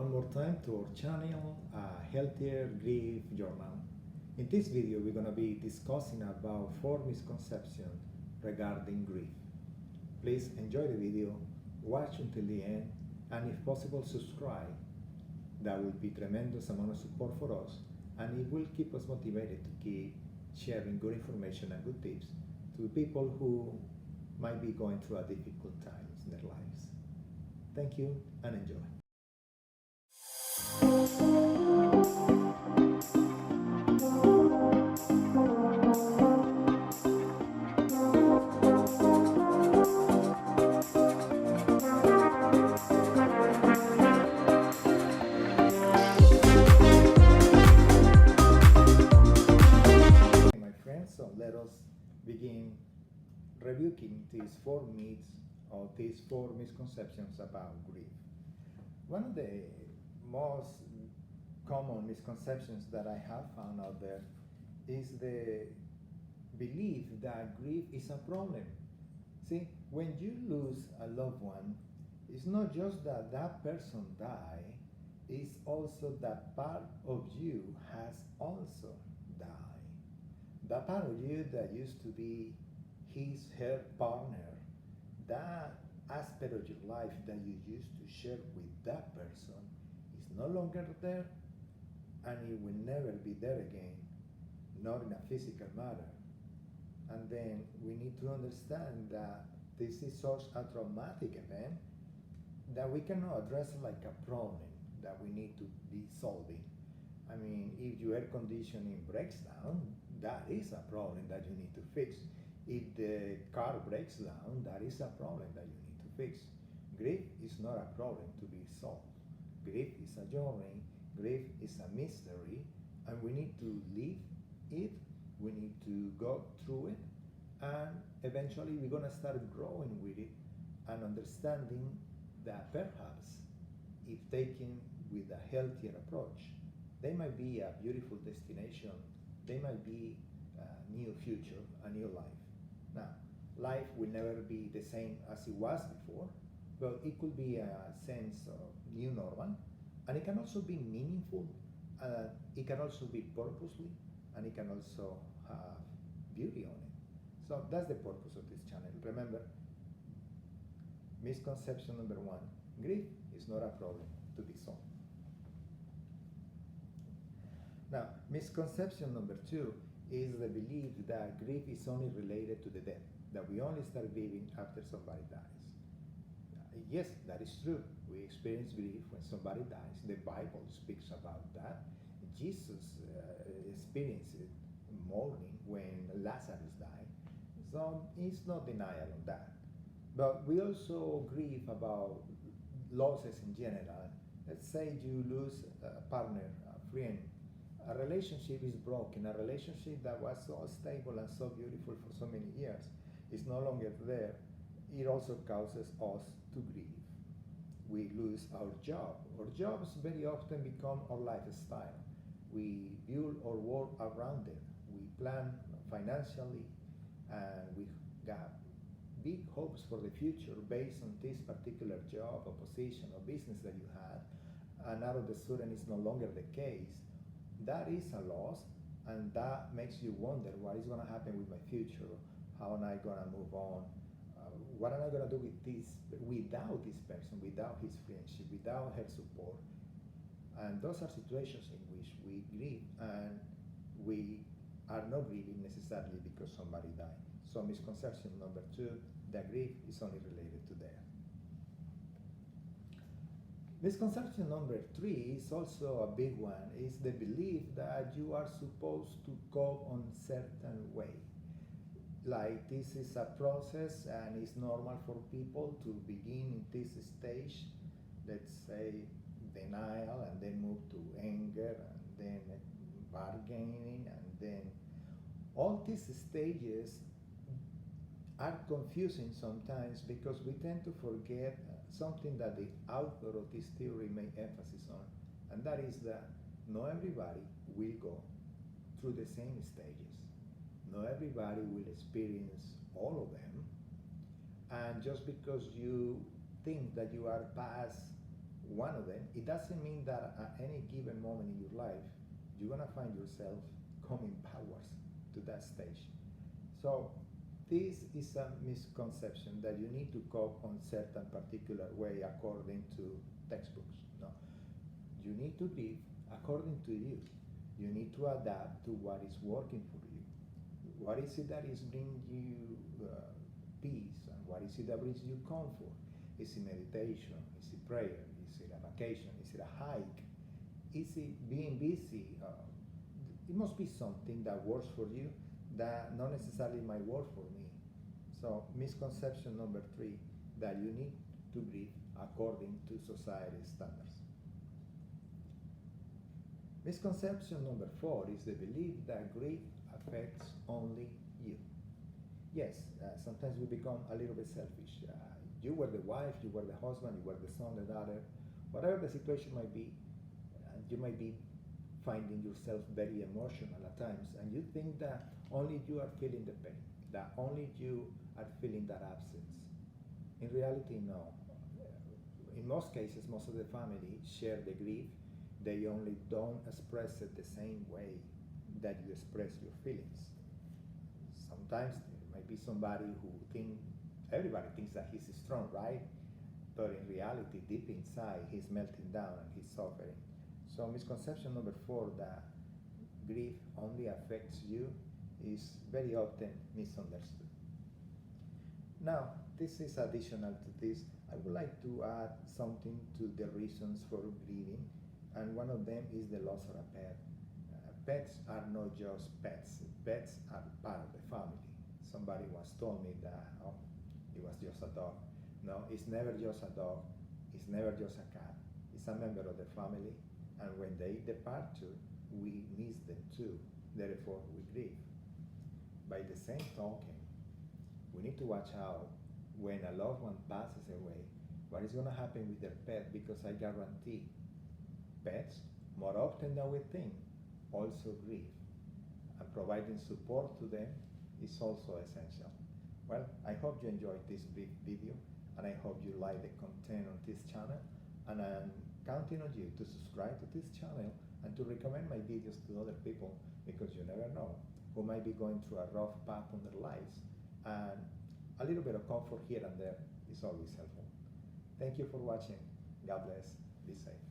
one more time to our channel, Healthier Grief Journal. In this video, we're going to be discussing about 4 misconceptions regarding grief. Please enjoy the video, watch until the end, and if possible, subscribe. That will be tremendous amount of support for us, and it will keep us motivated to keep sharing good information and good tips to people who might be going through a difficult times in their lives. Thank you and enjoy. My friends, so let us begin rebuking these 4 myths or these 4 misconceptions about grief. One of the most common misconceptions that I have found out there is the belief that grief is a problem. See, when you lose a loved one, it's not just that that person died, it's also that part of you has also died. That part of you that used to be his, her partner, that aspect of your life that you used to share with that person is no longer there, and it will never be there again, not in a physical matter. And then we need to understand that this is such a traumatic event that we cannot address like a problem that we need to be solving. I mean, if your air conditioning breaks down, that is a problem that you need to fix. If the car breaks down, that is a problem that you need to fix. Grief is not a problem to be solved. Grief is a journey, grief is a mystery, and we need to live it, we need to go through it, and eventually we're going to start growing with it and understanding that perhaps if taken with a healthier approach, they might be a beautiful destination, they might be a new future, a new life. Now, life will never be the same as it was before, but it could be a sense of new normal, and it can also be meaningful, it can also be purposely, and it can also have beauty on it. So that's the purpose of this channel. Remember, misconception number 1, grief is not a problem to be solved. Now, misconception number 2 is the belief that grief is only related to the death, that we only start grieving after somebody dies. Yes, that is true. We experience grief when somebody dies. The Bible speaks about that. Jesus experienced mourning when Lazarus died. So it's no denial on that. But we also grieve about losses in general. Let's say you lose a partner, a friend, a relationship is broken, a relationship that was so stable and so beautiful for so many years is no longer there. It also causes us to grieve. We lose our job. Our jobs very often become our lifestyle. We build our work around it. We plan financially, and we got big hopes for the future based on this particular job or position or business that you had, and out of the sudden it's no longer the case. That is a loss, and that makes you wonder what is going to happen with my future. How am I going to move on? What am I going to do with this, without this person, without his friendship, without her support? And those are situations in which we grieve, and we are not grieving necessarily because somebody died. So misconception number 2, that grief is only related to death. Misconception number 3 is also a big one, is the belief that you are supposed to cope on a certain way. Like this is a process and it's normal for people to begin in this stage, let's say denial, and then move to anger, and then bargaining, and then all these stages are confusing sometimes because we tend to forget something that the author of this theory made emphasis on, and that is that not everybody will go through the same stages. Not everybody will experience all of them, and just because you think that you are past one of them, it doesn't mean that at any given moment in your life, you're gonna find yourself coming backwards to that stage. So this is a misconception that you need to cope on certain particular way according to textbooks. No, you need to live according to you. You need to adapt to what is working for you. What is it that is bringing you peace, and what is it that brings you comfort? Is it meditation? Is it prayer? Is it a vacation? Is it a hike? Is it being busy? It must be something that works for you that not necessarily might work for me. So misconception number 3, that you need to live according to society's standards. Misconception number 4 is the belief that grief affects only you. Yes, sometimes we become a little bit selfish. You were the wife, you were the husband, you were the son, the daughter, whatever the situation might be, you might be finding yourself very emotional at times, and you think that only you are feeling the pain, that only you are feeling that absence. In reality, no. In most cases, most of the family share the grief. They only don't express it the same way that you express your feelings. Sometimes there might be somebody who everybody thinks that he's strong, right? But in reality, deep inside, he's melting down and he's suffering. So misconception number 4, that grief only affects you, is very often misunderstood. Now, this is additional to this. I would like to add something to the reasons for grieving, and one of them is the loss of a pet. Pets are not just pets. Pets are part of the family. Somebody once told me that, oh, it was just a dog. No, it's never just a dog. It's never just a cat. It's a member of the family, and when they depart, we miss them too. Therefore, we grieve. By the same token, we need to watch out when a loved one passes away, what is going to happen with their pet, because I guarantee pets, more often than we think, also grieve. And providing support to them is also essential. Well, I hope you enjoyed this brief video, and I hope you like the content on this channel, and I'm counting on you to subscribe to this channel and to recommend my videos to other people, because you never know who might be going through a rough path in their lives, and a little bit of comfort here and there is always helpful. Thank you for watching. God bless. Be safe.